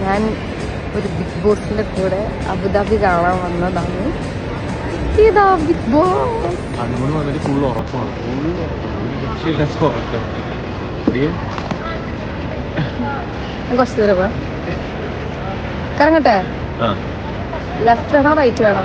ഞാൻ ഒരു ബിഗ് ബോസിന്റെ കൂടെ അബുദാബി കാണാൻ വന്നതാണ്. ഇതാ ബിഗ് ബോസ്. കുറച്ച് ദൂരം പോവാം. കറങ്ങട്ടെ? ലെഫ്റ്റ് വേണോ റൈറ്റ് വേണോ?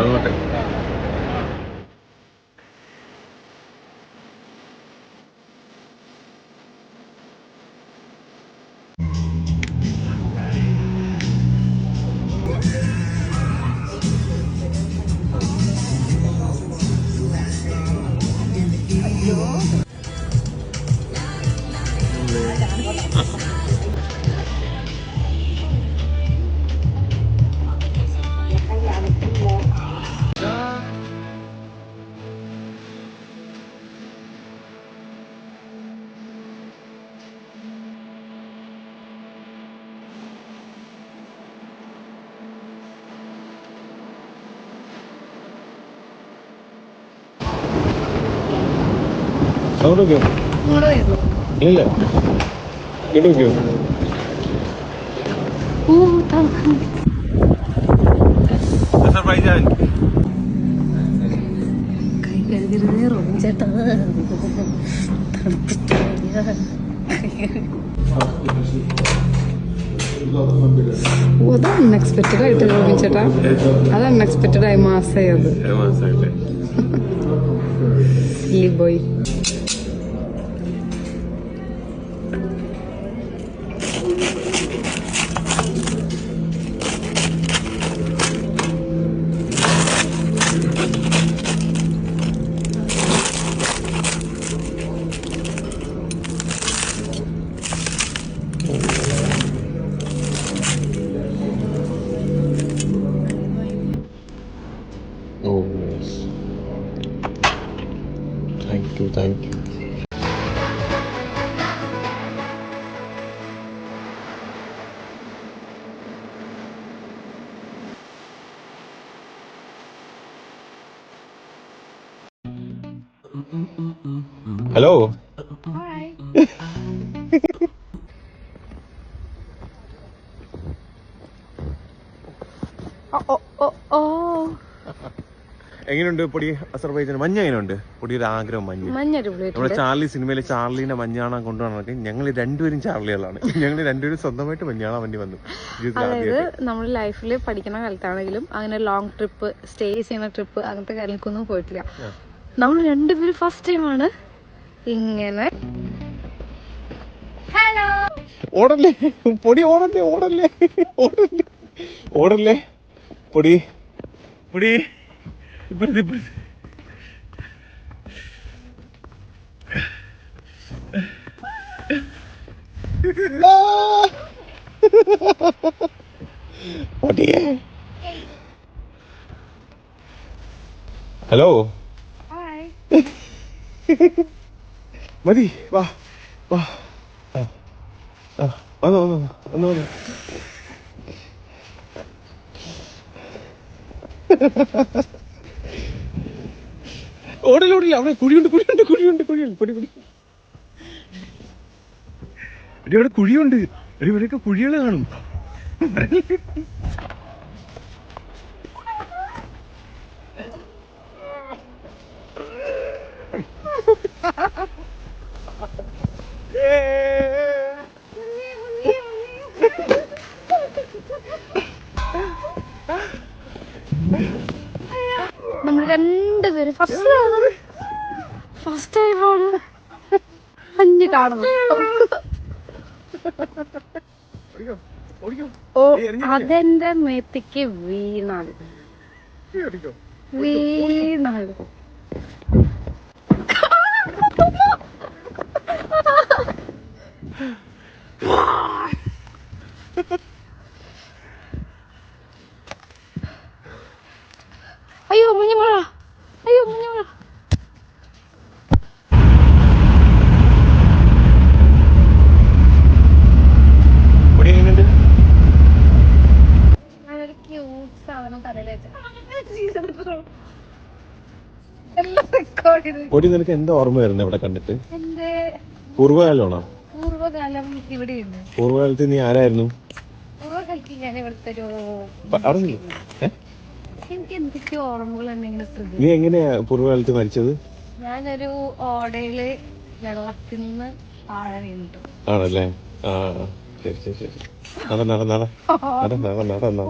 ഇല്ല കൈ കഴുകരുതേ റോബിൻ ചേട്ടാ. അത് അൺഎക്സ്പെക്റ്റഡ് ആയിട്ട് റോബിൻ ചേട്ടാ, അത് അൺഎക്സ്പെക്റ്റഡ് ആയി മാസായി. അത് silly boy. Thank you. Hello. Hi. എങ്ങനെയുണ്ട് പൊടി അസർബൈജാൻ? മഞ്ഞ എങ്ങനെയുണ്ട് പൊടി? ഒരു ആഗ്രഹം മഞ്ഞ. നമ്മുടെ ചാർലി സിനിമയിലെ ചാർലിനെ മഞ്ഞാണാൻ കൊണ്ടുപോകണമെങ്കിൽ ഞങ്ങൾ രണ്ടുപേരും ചാർലികളാണ്. ഞങ്ങൾ രണ്ടുപേരും സ്വന്തമായിട്ട് മഞ്ഞാണാൻ വേണ്ടി വന്നു. അതായത് നമ്മൾ ലൈഫിൽ പഠിക്കുന്ന കാലത്താണെങ്കിലും അങ്ങനെ ലോങ് ട്രിപ്പ്, സ്റ്റേ ചെയ്യുന്ന ട്രിപ്പ്, അങ്ങനത്തെ കാര്യങ്ങൾക്കൊന്നും പോയിട്ടില്ല. നമ്മൾ രണ്ടുപേരും ഫസ്റ്റ് ടൈമാണ് ഇങ്ങനെ. ഹലോ. ഓടല്ലേ പൊടി, ഓടല്ലേ ഓടല്ലേ ഓടല്ലേ ഓടല്ലേ പൊടി പൊടി. ഇപ്പഴത്തെ പൊടിയേ. ഹലോ. മതി, വാ വാ. വന്നോ വന്നോ വന്നോ വന്നോ. ഓടലോടില്ല, അവിടെ കുഴിയുണ്ട് കുഴിയുണ്ട് കുഴിയുണ്ട് കുഴിയുണ്ട് പൊടി പൊടി. അവിടെ കുഴിയുണ്ട്. ഇവിടെയൊക്കെ കുഴികൾ കാണും. നമ്മൾ രണ്ടുപേരും ഫസ്റ്റ് ടൈമാണ് മഞ്ഞ് കാണുന്നത്. ഓ, അതെന്റെ മേത്തേക്ക് വീണാണ്. അയ്യോ മഞ്ഞുമഴ, അയ്യോ മഞ്ഞുമഴ. ഞാനൊരു ക്യൂട്ട് സാധനം തലയിൽ പൊടി, നിനക്ക് എന്താ ഓർമ്മ വരുന്നത് ഇവിടെ കണ്ടിട്ട്? എന്റെ പൂർവ്വകാലമാണോ? പൂർവ്വകാലം ഇവിടെയുണ്ട്. പൂർവ്വകാലത്ത് നീ ആരായിരുന്നു? ഞാൻ ഇവിടുത്തെ ഒരു എനിക്ക് എന്തൊക്കെയോ ഓർമ്മകൾ എന്തെങ്കിലും ശ്രദ്ധിച്ചു. നീ എങ്ങനെയാ പൂർവ്വകാലത്ത് മരിച്ചത്? ഞാനൊരു ഓടയില് വെള്ളത്തിൽ നിന്ന് താഴെ വീണിട്ടു. ആണല്ലേ? ആ ശരി ശരി ശരി. നട നട നട നട നട നട നട.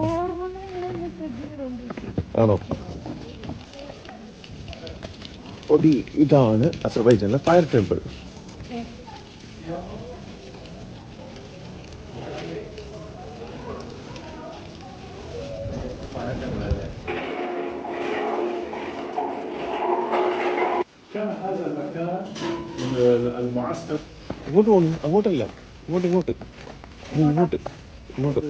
ആണോ? ഇതാണ് അസർബൈജാനിലെ ഫയർ ടെമ്പിൾ. ഇങ്ങോട്ട് പോണു, അങ്ങോട്ടല്ല, ഇങ്ങോട്ട് ഇങ്ങോട്ട് ഇങ്ങോട്ട് ഇങ്ങോട്ട്.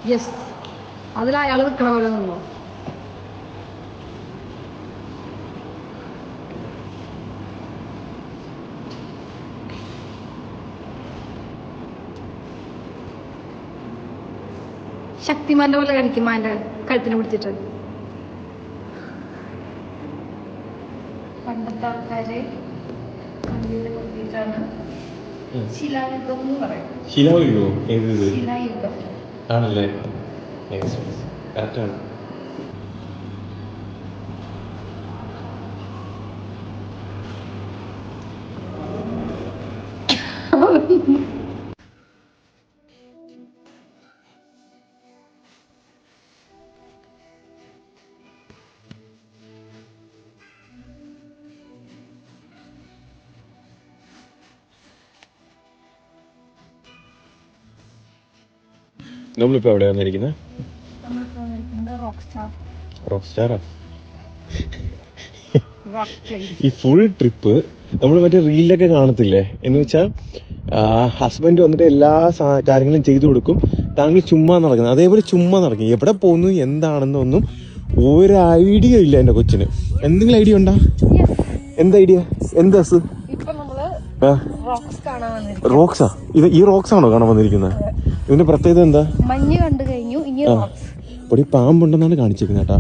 യെസ്, അതിൽ അയാൾ നിൽക്കണ പോലെ നിന്നോ. ശക്തിമാന്റെ പോലെ കടിക്കും മാന്റെ കഴുത്തിന് പിടിച്ചിട്ട്. പണ്ടത്തെ ആൾക്കാര് കൊത്തിയിട്ടാണ് ശിലായുഗം എന്ന് പറയും. ശിലായുഗമോ? ഏത്? ശിലായുഗം ആണല്ലേ? കറക്റ്റാണ്. നമ്മളിപ്പോ എവിടെയാ വന്നിരിക്കുന്നത്? റോക്ക് സ്റ്റാറാ? ഈ ഫുൾ ട്രിപ്പ് നമ്മൾ മറ്റേ റീലിലൊക്കെ കാണത്തില്ലേ, എന്ന് വെച്ചാൽ ഹസ്ബൻഡ് വന്നിട്ട് എല്ലാ കാര്യങ്ങളും ചെയ്തു കൊടുക്കും, താങ്കൾ ചുമ്മാ നടക്കുന്നത്. അതേപോലെ ചുമ്മാ നടക്കും. എവിടെ പോകുന്നു എന്താണെന്നൊന്നും ഒരു ഐഡിയ ഇല്ല എൻ്റെ കൊച്ചിന്. എന്തെങ്കിലും ഐഡിയ ഉണ്ടോ? എന്ത് ഐഡിയ? എന്താ? റോക്സാ? ഈ റോക്സ് ആണോ കാണാൻ വന്നിരിക്കുന്നത്? ഇതിന്റെ പ്രത്യേകത എന്താ? മഞ്ഞ് കണ്ടു കഴിഞ്ഞു, ഇനി റോക്സ്. ഇവിടെ പാമ്പുണ്ടെന്നാണ് കാണിച്ചിരിക്കുന്നത് കേട്ടാ.